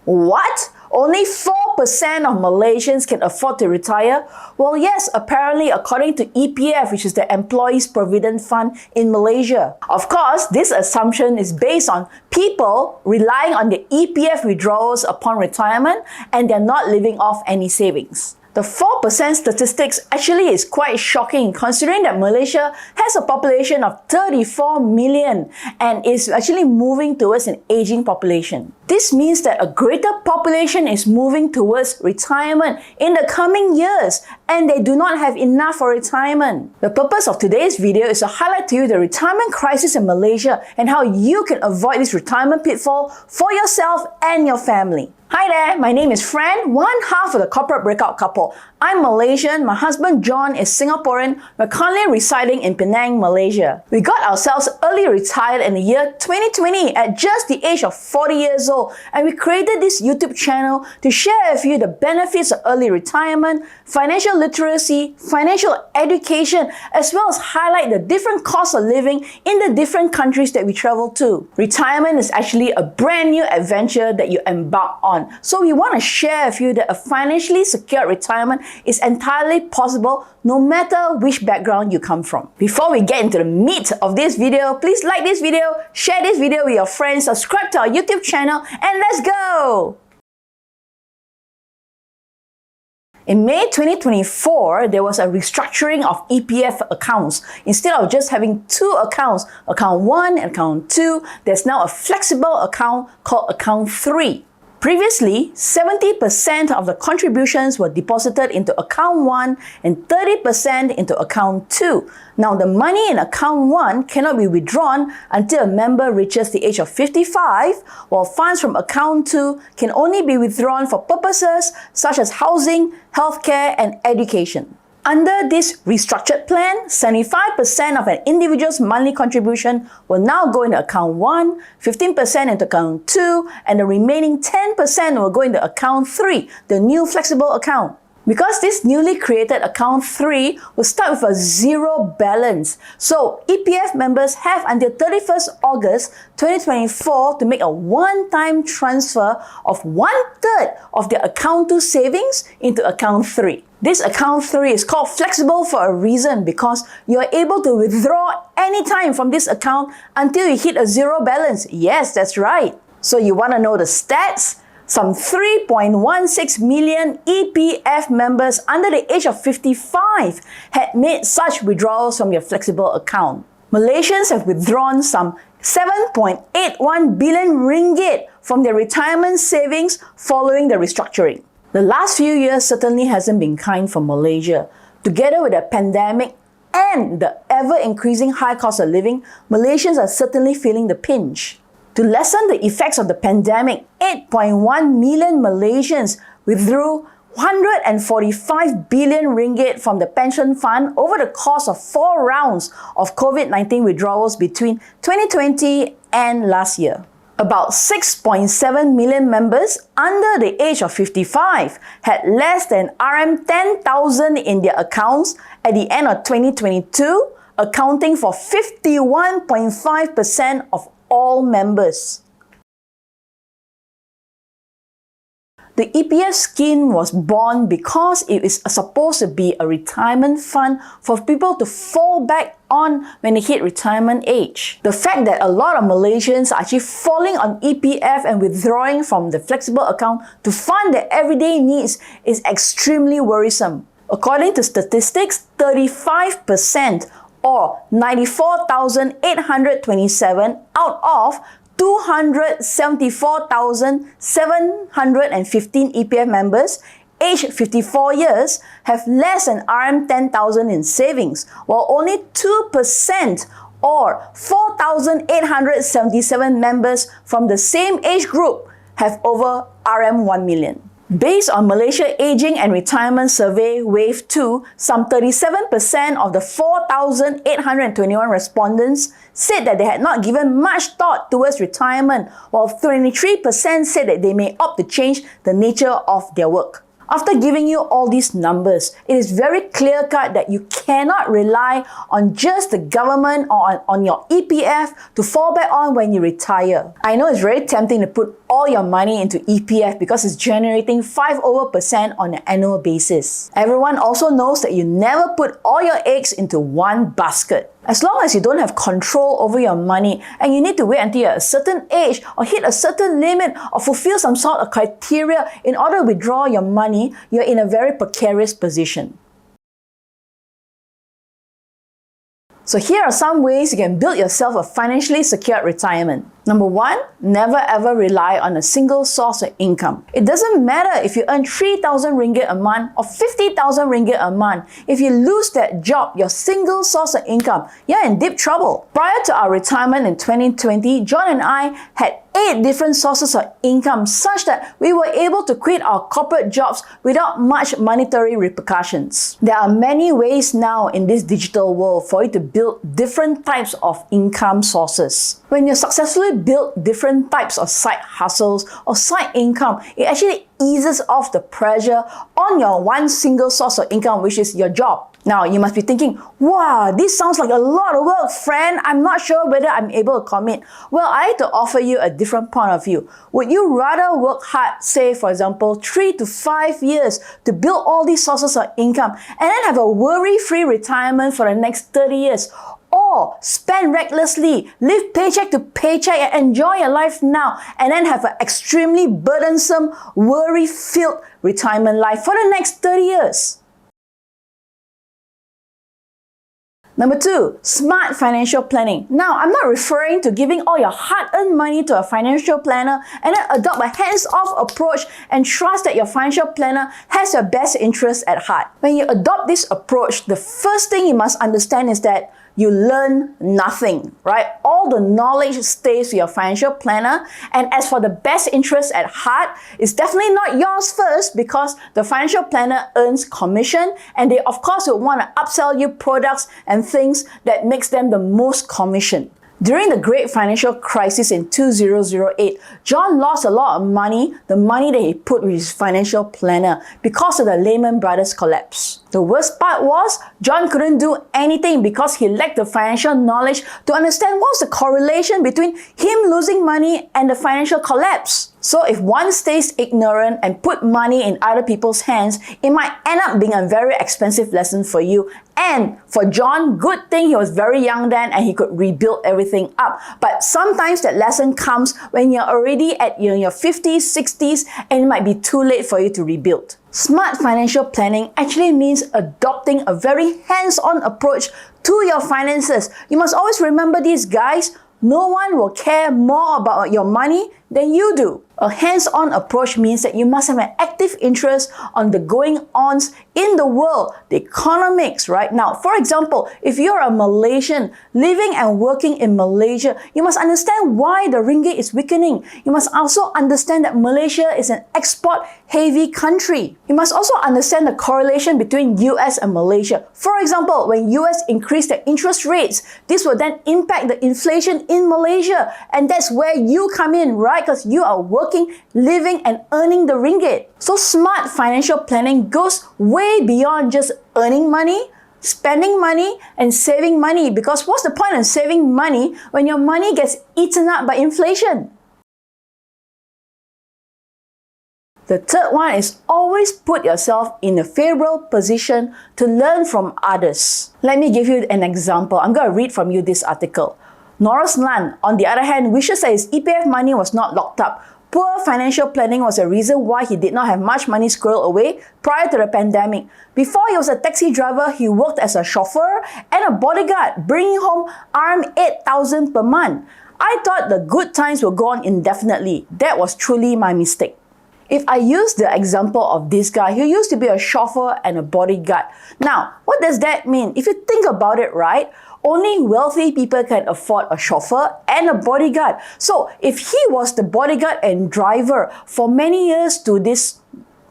What? Only 4% of Malaysians can afford to retire? Well, yes, apparently according to EPF, which is the Employees Provident Fund in Malaysia. Of course, this assumption is based on people relying on the EPF withdrawals upon retirement and they're not living off any savings. The 4% statistics actually is quite shocking considering that Malaysia has a population of 34 million and is actually moving towards an aging population. This means that a greater population is moving towards retirement in the coming years and they do not have enough for retirement. The purpose of today's video is to highlight to you the retirement crisis in Malaysia and how you can avoid this retirement pitfall for yourself and your family. Hi there, my name is Fran, one half of the Corporate Breakout Couple. I'm Malaysian, my husband John is Singaporean, we're currently residing in Penang, Malaysia. We got ourselves early retired in the year 2020 at just the age of 40 years old, and we created this YouTube channel to share with you the benefits of early retirement, financial literacy, financial education, as well as highlight the different costs of living in the different countries that we travel to. Retirement is actually a brand new adventure that you embark on. So we want to share with you that a financially secure retirement is entirely possible no matter which background you come from. Before we get into the meat of this video, please like this video, share this video with your friends, subscribe to our YouTube channel, and let's go! In May 2024, there was a restructuring of EPF accounts. Instead of just having two accounts, account 1 and account 2, there's now a flexible account called account 3. Previously, 70% of the contributions were deposited into account 1 and 30% into account 2. Now, the money in account 1 cannot be withdrawn until a member reaches the age of 55, while funds from account 2 can only be withdrawn for purposes such as housing, healthcare, and education. Under this restructured plan, 75% of an individual's monthly contribution will now go into account 1, 15% into account 2, and the remaining 10% will go into account 3, the new flexible account. Because this newly created account 3 will start with a zero balance. So EPF members have until 31st August 2024 to make a one-time transfer of 1/3 of their account 2 savings into account 3. This account 3 is called flexible for a reason because you are able to withdraw anytime from this account until you hit a zero balance. Yes, that's right. So you want to know the stats? Some 3.16 million EPF members under the age of 55 had made such withdrawals from their flexible account. Malaysians have withdrawn some 7.81 billion ringgit from their retirement savings following the restructuring. The last few years certainly hasn't been kind for Malaysia. Together with the pandemic and the ever-increasing high cost of living, Malaysians are certainly feeling the pinch. To lessen the effects of the pandemic, 8.1 million Malaysians withdrew 145 billion ringgit from the pension fund over the course of 4 rounds of COVID-19 withdrawals between 2020 and last year. About 6.7 million members under the age of 55 had less than RM10,000 in their accounts at the end of 2022, accounting for 51.5% of all members. The EPF scheme was born because it is supposed to be a retirement fund for people to fall back on when they hit retirement age. The fact that a lot of Malaysians are actually falling on EPF and withdrawing from the flexible account to fund their everyday needs is extremely worrisome. According to statistics, 35% or 94,827 out of 274,715 EPF members aged 54 years have less than RM10,000 in savings, while only 2% or 4,877 members from the same age group have over RM1 million. Based on Malaysia Aging and Retirement Survey Wave 2, some 37% of the 4,821 respondents said that they had not given much thought towards retirement, while 23% said that they may opt to change the nature of their work. After giving you all these numbers, it is very clear-cut that you cannot rely on just the government or on your EPF to fall back on when you retire. I know it's very tempting to put all your money into EPF because it's generating 5% on an annual basis. Everyone also knows that you never put all your eggs into one basket. As long as you don't have control over your money and you need to wait until you're a certain age or hit a certain limit or fulfill some sort of criteria in order to withdraw your money, you're in a very precarious position. So here are some ways you can build yourself a financially secured retirement. Number one, never ever rely on a single source of income. It doesn't matter if you earn 3,000 ringgit a month or 50,000 ringgit a month. If you lose that job, your single source of income, you're in deep trouble. Prior to our retirement in 2020, John and I had 8 different sources of income such that we were able to quit our corporate jobs without much monetary repercussions. There are many ways now in this digital world for you to build different types of income sources. When you successfully build different types of side hustles or side income, it actually eases off the pressure on your one single source of income, which is your job. Now, you must be thinking, wow, this sounds like a lot of work, Fran. I'm not sure whether I'm able to commit. Well, I have to offer you a different point of view. Would you rather work hard, say, for example, 3 to 5 years to build all these sources of income and then have a worry-free retirement for the next 30 years? Or spend recklessly, live paycheck to paycheck and enjoy your life now and then have an extremely burdensome, worry-filled retirement life for the next 30 years? Number 2, smart financial planning. Now, I'm not referring to giving all your hard-earned money to a financial planner and then adopt a hands-off approach and trust that your financial planner has your best interests at heart. When you adopt this approach, the first thing you must understand is that you learn nothing, right? All the knowledge stays with your financial planner. And as for the best interest at heart, it's definitely not yours first because the financial planner earns commission and they of course will want to upsell you products and things that makes them the most commission. During the great financial crisis in 2008, John lost a lot of money, the money that he put with his financial planner because of the Lehman Brothers collapse. The worst part was, John couldn't do anything because he lacked the financial knowledge to understand what's the correlation between him losing money and the financial collapse. So if one stays ignorant and put money in other people's hands, it might end up being a very expensive lesson for you. And for John, good thing he was very young then and he could rebuild everything up. But sometimes that lesson comes when you're already at your 50s, 60s, and it might be too late for you to rebuild. Smart financial planning actually means adopting a very hands-on approach to your finances. You must always remember this, guys. No one will care more about your money than you do. A hands-on approach means that you must have an active interest on the going-ons in the world, the economics, right? Now, for example, if you're a Malaysian living and working in Malaysia, you must understand why the ringgit is weakening. You must also understand that Malaysia is an export-heavy country. You must also understand the correlation between US and Malaysia. For example, when US increase their interest rates, this will then impact the inflation in Malaysia. And that's where you come in, right? Because you are working, living and earning the ringgit. So smart financial planning goes way beyond just earning money, spending money and saving money, because what's the point of saving money when your money gets eaten up by inflation? The third one is always put yourself in a favorable position to learn from others. Let me give you an example. I'm going to read from you this article. Norris Lan, on the other hand, wishes that his EPF money was not locked up. Poor financial planning was a reason why he did not have much money squirreled away prior to the pandemic. Before he was a taxi driver, he worked as a chauffeur and a bodyguard, bringing home $8,000 per month. I thought the good times will go on indefinitely. That was truly my mistake. If I use the example of this guy, he used to be a chauffeur and a bodyguard. Now, what does that mean? If you think about it, right? Only wealthy people can afford a chauffeur and a bodyguard. So if he was the bodyguard and driver for many years to this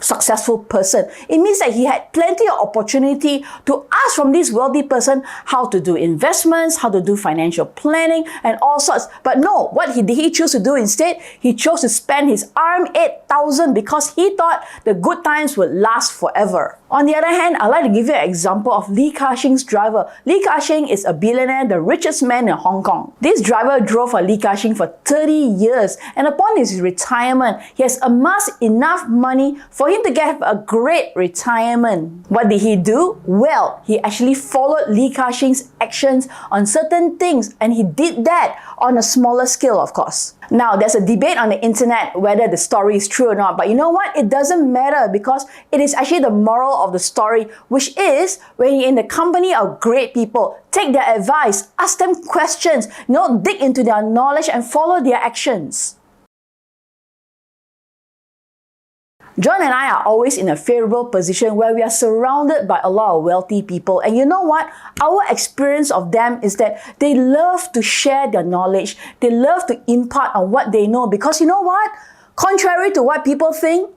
successful person. It means that he had plenty of opportunity to ask from this wealthy person how to do investments, how to do financial planning, and all sorts. But no, what did he choose to do instead? He chose to spend his arm 8,000 because he thought the good times would last forever. On the other hand, I'd like to give you an example of Li Ka-shing's driver. Li Ka-shing is a billionaire, the richest man in Hong Kong. This driver drove for Li Ka-shing for 30 years, and upon his retirement, he has amassed enough money for him to get a great retirement. What did he do? Well, he actually followed Li Ka-shing's actions on certain things, and he did that on a smaller scale, of course. Now, there's a debate on the internet whether the story is true or not, but you know what? It doesn't matter because it is actually the moral of the story, which is when you're in the company of great people, take their advice, ask them questions, dig into their knowledge and follow their actions. John and I are always in a favorable position where we are surrounded by a lot of wealthy people. And you know what? Our experience of them is that they love to share their knowledge. They love to impart on what they know because you know what? Contrary to what people think,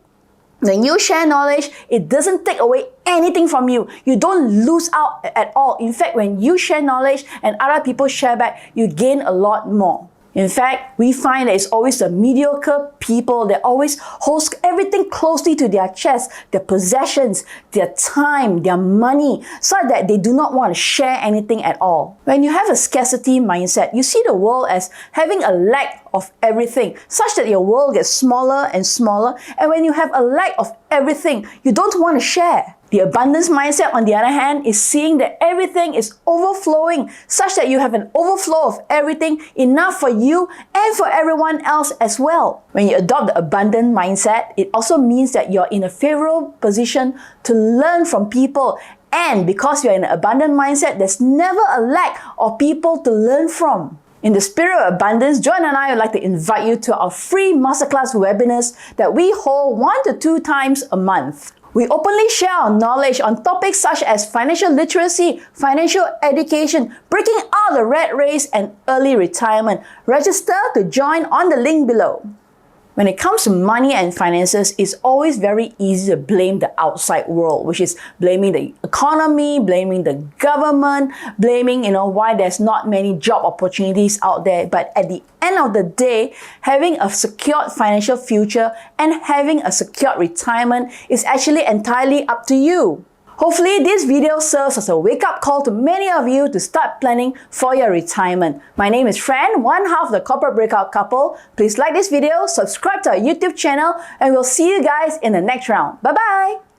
when you share knowledge, it doesn't take away anything from you. You don't lose out at all. In fact, when you share knowledge and other people share back, you gain a lot more. In fact, we find that it's always the mediocre people that always hold everything closely to their chest, their possessions, their time, their money, so that they do not want to share anything at all. When you have a scarcity mindset, you see the world as having a lack of everything, such that your world gets smaller and smaller. And when you have a lack of everything, you don't want to share. The abundance mindset, on the other hand, is seeing that everything is overflowing, such that you have an overflow of everything, enough for you and for everyone else as well. When you adopt the abundant mindset, it also means that you're in a favorable position to learn from people. And because you're in an abundant mindset, there's never a lack of people to learn from. In the spirit of abundance, John and I would like to invite you to our free masterclass webinars that we hold 1 to 2 times a month. We openly share our knowledge on topics such as financial literacy, financial education, breaking out the rat race, and early retirement. Register to join on the link below. When it comes to money and finances, it's always very easy to blame the outside world, which is blaming the economy, blaming the government, blaming, why there's not many job opportunities out there. But at the end of the day, having a secured financial future and having a secured retirement is actually entirely up to you. Hopefully, this video serves as a wake-up call to many of you to start planning for your retirement. My name is Fran, one half of the Corporate Breakout Couple. Please like this video, subscribe to our YouTube channel, and we'll see you guys in the next round. Bye-bye!